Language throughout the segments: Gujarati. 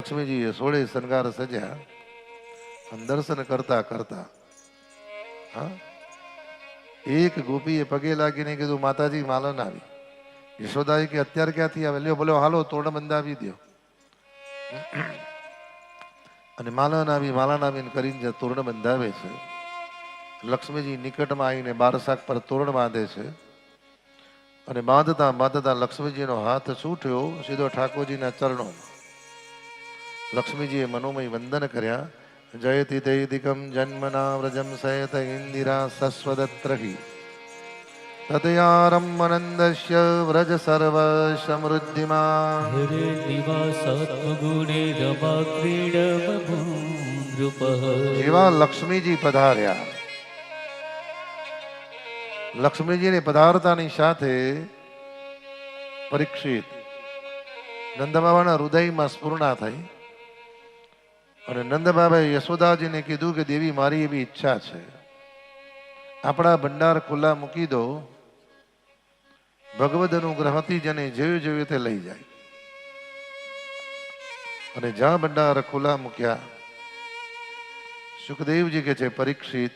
લક્ષ્મીજી સોળે શણગાર સજ્યા અને દર્શન કરતા કરતા હા એક ગોપીએ પગે લાગીને કીધું માતાજી માલન આવી. યશોદાએ કે અત્યારે ક્યાંથી આવે? લ્યો બોલો હાલો તોરણ બંધાવી દો. અને માલન આવીને કરીને તોરણ બંધાવે છે. લક્ષ્મીજી નિકટમાં આવીને બારસાક પર તોરણ બાંધે છે અને બાંધતા લક્ષ્મીજીનો હાથ છૂટ્યો સીધો ઠાકોરજીના ચરણોમાં. લક્ષ્મીજીએ મનોમય વંદન કર્યા. જયતિ દૈદિકમ જન્મના વ્રજમ સયત ઇન્દિરા સસ્વદત્રહી તદયારમનંદસ્ય વ્રજ સર્વ સમૃદ્ધિમાં હરે નિવાસાત્મગુણે રમા ક્રીડમભૂનૃપઃ. એવા લક્ષ્મીજી પધાર્યા. લક્ષ્મીજીને પધારતાની સાથે પરીક્ષિત નંદબાબાના હૃદયમાં સ્ફુરણા થઈ અને નંદબાબાએ યશોદાજીને કીધું કે દેવી મારી એવી ઈચ્છા છે, આપણા ભંડાર ખુલ્લા મૂકી દો, ભગવદ અનુગ્રહથી જેને જોયું જોયું તે લઈ જાય. અને જ્યાં ભંડાર ખુલ્લા મૂક્યા સુખદેવજી કે છે પરીક્ષિત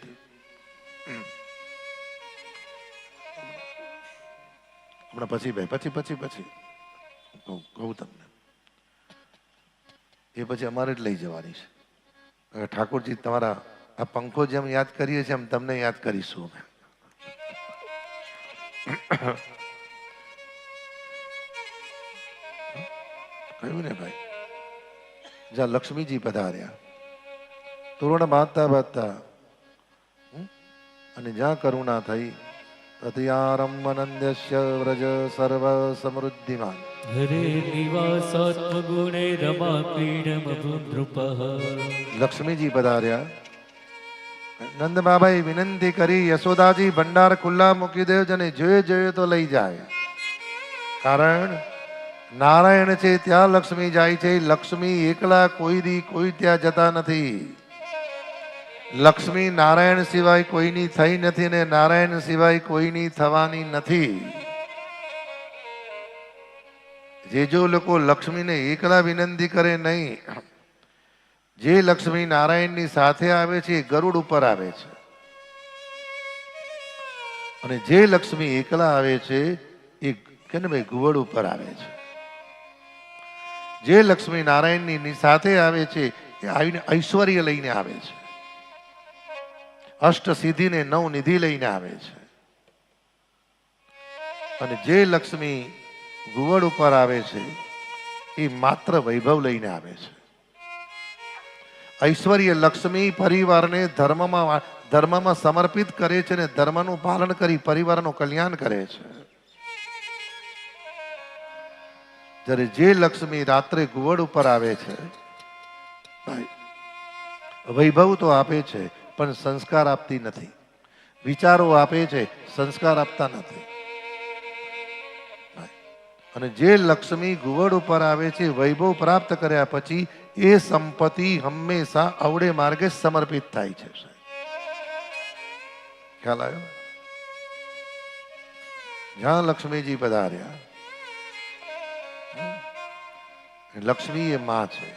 હમણાં પછી ભાઈ પછી કહું તમને એ પછી અમારે જ લઈ જવાની છે. ઠાકોરજી તમારા આ પંખો જેમ યાદ કરીએ છીએ એમ તમને યાદ કરીશું અમે. કહ્યું ને ભાઈ. જ્યાં લક્ષ્મીજી પધાર્યા તોરણ બાંધતા અને જ્યાં કરુણા થઈ તદયારમનંદસ્ય વ્રજ સર્વ સમૃદ્ધિમાન. હરે નિવાસાત્મગુણે રમા ક્રીડમભૂનૃપઃ. લક્ષ્મીજી પધાર્યા. નંદ બાબાએ વિનંતી કરી યશોદાજી ભંડાર ખુલ્લા મૂકી દેજો અને જોઈએ તો લઈ જાય. કારણ નારાયણ છે ત્યાં લક્ષ્મી જાય છે. લક્ષ્મી એકલા કોઈ ત્યાં જતા નથી. લક્ષ્મી નારાયણ સિવાય કોઈની થઈ નથી ને નારાયણ સિવાય કોઈની થવાની નથી. જે જો લોકો લક્ષ્મીને એકલા વિનંતી કરે નહીં, જે લક્ષ્મી નારાયણની સાથે આવે છે એ ગરુડ ઉપર આવે છે અને જે લક્ષ્મી એકલા આવે છે એ કે ને ભાઈ ઘુવડ ઉપર આવે છે. જે લક્ષ્મી નારાયણની સાથે આવે છે એ આવીને ઐશ્વર્ય લઈને આવે છે, અષ્ટ સિદ્ધિને નવ નિધિ લઈને આવે છે. અને જે લક્ષ્મી ઘુવડ ઉપર આવે છે એ માત્ર વૈભવ લઈને આવે છે. ઐશ્વર્ય લક્ષ્મી પરિવારને ધર્મમાં સમર્પિત કરે છે અને ધર્મનું પાલન કરી પરિવારનું કલ્યાણ કરે છે. જ્યારે જે લક્ષ્મી રાત્રે ઘુવડ ઉપર આવે છે વૈભવ તો આપે છે પણ સંસ્કાર આપતી નથી. વિચારો આપે છે સંસ્કાર આપતા નથી. અને જે લક્ષ્મી ઘુવડ ઉપર આવે છે વૈભવ પ્રાપ્ત કર્યા પછી એ સંપત્તિ હંમેશા અવળે માર્ગે સમર્પિત થાય છે. ખ્યાલ આવ્યો? જ્યાં લક્ષ્મીજી પધાર્યા લક્ષ્મી એ માં છે.